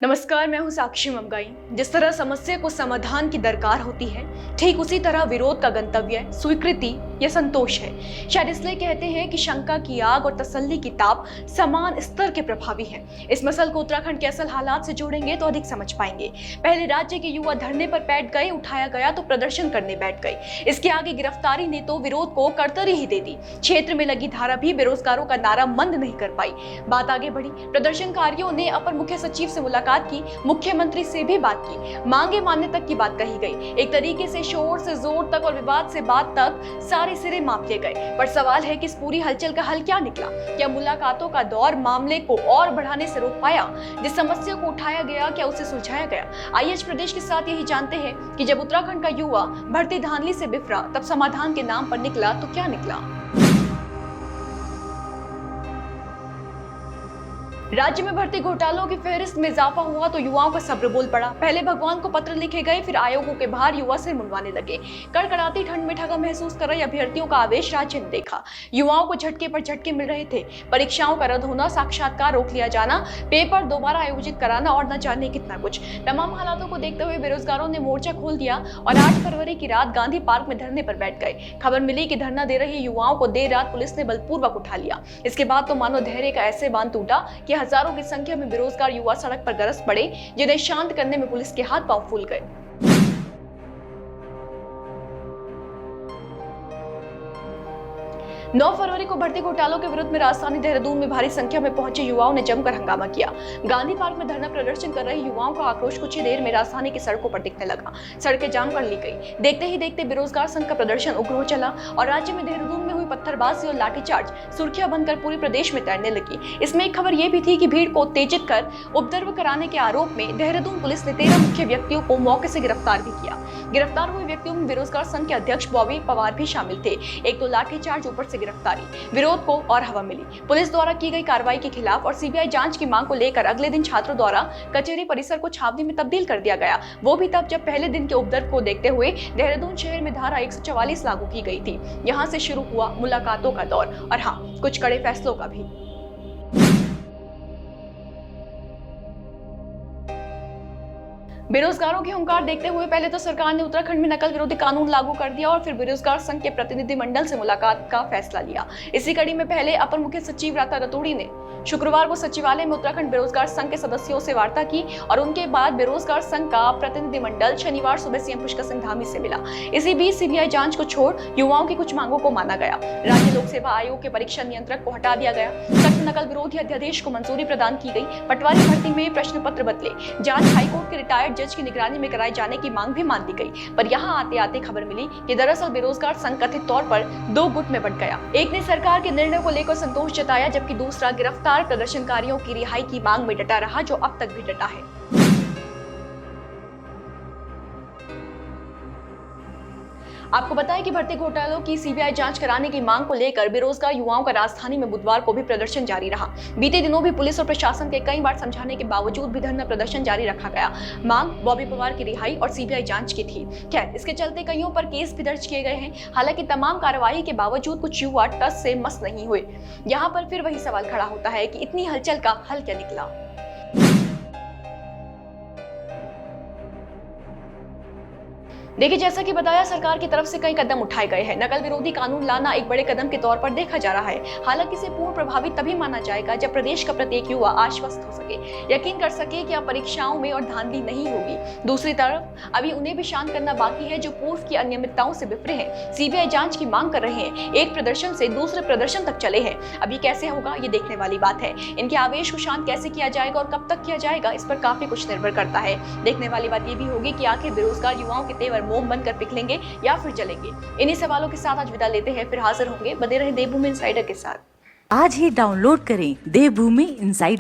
नमस्कार, मैं हूं साक्षी ममगाई। जिस तरह समस्या को समाधान की दरकार होती है, ठीक उसी तरह विरोध का गंतव्य स्वीकृति या संतोष है। शायद इसलिए कहते हैं कि शंका की आग और तसल्ली की ताप समान स्तर के प्रभावी हैं। इस मसल को उत्तराखंड के असल हालात से जोड़ेंगे तो अधिक समझ पाएंगे। पहले राज्य के युवा धरने पर बैठ गए, उठाया गया तो प्रदर्शन करने बैठ गए। इसके आगे गिरफ्तारी ने तो विरोध को करतरी ही दे दी। क्षेत्र में लगी धारा भी बेरोजगारों का नारा मंद नहीं कर पाई। बात आगे बढ़ी। प्रदर्शनकारियों ने अपर मुख्य सचिव से मुलाकात की, मुख्यमंत्री से भी बात की, मांगे मानने तक की बात कही गई। एक तरीके से शोर से जोर तक और विवाद से बात तक सारे सिरे माप लिए गए। पर सवाल है कि इस पूरी हलचल का हल क्या निकला? क्या मुलाकातों का दौर मामले को और बढ़ाने से रोक पाया? जिस समस्या को उठाया गया, क्या उसे सुलझाया गया? आइए आज प्रदेश के साथ यही जानते हैं कि जब उत्तराखंड का युवा भर्ती धांधली से बिफरा, तब समाधान के नाम पर निकला तो क्या निकला। राज्य में भर्ती घोटालों की फहरिस्त में इजाफा हुआ तो युवाओं का सब्र बोल पड़ा। पहले भगवान को पत्र लिखे गए, फिर आयोगों के बाहर युवा सिर मुंडवाने लगे। कड़कड़ाती ठंड में ठगा महसूस कर रहे अभ्यर्थियों का आवेश राज्य ने देखा। युवाओं को झटके पर झटके मिल रहे थे। परीक्षाओं का रद्द होना, साक्षात्कार रोक लिया जाना, पेपर दोबारा आयोजित कराना और न जाने कितना कुछ। तमाम हालातों को देखते हुए बेरोजगारों ने मोर्चा खोल दिया और 8 फरवरी की रात गांधी पार्क में धरने पर बैठ गए। खबर मिली कि धरना दे रहे युवाओं को देर रात पुलिस ने बलपूर्वक उठा लिया। इसके बाद तो मानो धैर्य का ऐसे बांध टूटा कि हजारों की संख्या में बेरोजगार युवा सड़क पर गरज पड़े, जिन्हें शांत करने में पुलिस के हाथ पांव फूल गए। 9 फरवरी को भर्ती घोटालों के विरुद्ध में राजधानी देहरादून में भारी संख्या में पहुंचे युवाओं ने जमकर हंगामा किया। गांधी पार्क में धरना प्रदर्शन कर रहे युवाओं का आक्रोश कुछ ही देर में राजधानी की सड़कों पर दिखने लगा। सड़कें जाम कर ली गई। देखते ही देखते बेरोजगार संघ का प्रदर्शन उग्र हो चला और राज्य में देहरादून में हुई पत्थरबाजी और लाठीचार्ज सुर्खियां बनकर पूरे प्रदेश में तैरने लगी। इसमें एक खबर यह भी थी कि भीड़ को उत्तेजित कर उपद्रव कराने के आरोप में देहरादून पुलिस ने 13 मुख्य व्यक्तियों को मौके से गिरफ्तार भी किया। गिरफ्तार हुए व्यक्तियों में बेरोजगार संघ के अध्यक्ष बॉबी पवार भी शामिल थे। एक तो लाठीचार्ज, ऊपर से गिरफ्तारी। विरोध को और हवा मिली। पुलिस द्वारा की गई कार्रवाई के खिलाफ और सीबीआई जांच की मांग को लेकर अगले दिन छात्रों द्वारा कचहरी परिसर को छावनी में तब्दील कर दिया गया। वो भी तब जब पहले दिन के उपद्रव को देखते हुए देहरादून शहर में धारा 144 लागू की गई थी। यहां से शुरू हुआ मुलाकातों का दौर और हाँ, कुछ कड़े फैसलों का भी। बेरोजगारों की हुंकार देखते हुए पहले तो सरकार ने उत्तराखंड में नकल विरोधी कानून लागू कर दिया और फिर बेरोजगार संघ के प्रतिनिधिमंडल से मुलाकात का फैसला लिया। इसी कड़ी में पहले अपर मुख्य सचिव राता रतूड़ी ने शुक्रवार को सचिवालय में उत्तराखंड बेरोजगार संघ के सदस्यों से वार्ता की और उनके बाद बेरोजगार संघ का प्रतिनिधिमंडल शनिवार सुबह सीएम पुष्कर सिंह धामी से मिला। इसी बीच सीबीआई जांच को छोड़ युवाओं की कुछ मांगों को माना गया। राज्य लोक सेवा आयोग के परीक्षा नियंत्रक को हटा दिया गया। सख्त नकल विरोधी अध्यादेश को मंजूरी प्रदान की गई। पटवारी भर्ती में प्रश्न पत्र बदले। जांच हाईकोर्ट के रिटायर्ड जज की निगरानी में कराए जाने की मांग भी मान ली गई। पर यहाँ आते आते खबर मिली कि दरअसल बेरोजगार संघ कथित तौर पर 2 गुट में बंट गया। एक ने सरकार के निर्णय को लेकर संतोष जताया, जबकि दूसरा गिरफ्तार प्रदर्शनकारियों की रिहाई की मांग में डटा रहा, जो अब तक भी डटा है। आपको बताएं कि भर्ती घोटालों की सीबीआई जांच कराने की मांग को लेकर बेरोजगार युवाओं का राजधानी में बुधवार को भी प्रदर्शन जारी रहा। बीते दिनों भी पुलिस और प्रशासन के कई बार समझाने के बावजूद भी धरना प्रदर्शन जारी रखा गया। मांग बॉबी पवार की रिहाई और सीबीआई जांच की थी। खैर, इसके चलते कईयों पर केस भी दर्ज किए गए हैं। हालांकि तमाम कार्रवाई के बावजूद कुछ युवा टस से मस नहीं हुए। यहाँ पर फिर वही सवाल खड़ा होता है कि इतनी हलचल का हल क्या निकला। देखिए, जैसा कि बताया, सरकार की तरफ से कई कदम उठाए गए हैं। नकल विरोधी कानून लाना एक बड़े कदम के तौर पर देखा जा रहा है। हालांकि इसे पूर्ण प्रभावी तभी माना जाएगा जब प्रदेश का प्रत्येक युवा आश्वस्त हो सके, यकीन कर सके कि अब परीक्षाओं में और धांधली नहीं होगी। दूसरी तरफ अभी उन्हें भी शांत करना बाकी है जो पूर्व की अनियमितताओं से बिफरे हैं। सीबीआई जांच की मांग कर रहे हैं। एक प्रदर्शन से दूसरे प्रदर्शन तक चले हैं। अब ये कैसे होगा, ये देखने वाली बात है। इनके आवेश को शांत कैसे किया जाएगा और कब तक किया जाएगा, इस पर काफी कुछ निर्भर करता है। देखने वाली बात ये भी होगी कि आखिर बेरोजगार युवाओं के तेवर मोम बनकर पिघलेंगे या फिर जलेंगे। इन्हीं सवालों के साथ आज विदा लेते हैं, फिर हाजिर होंगे। बने रहें देवभूमि इनसाइडर के साथ। आज ही डाउनलोड करें देवभूमि इनसाइडर।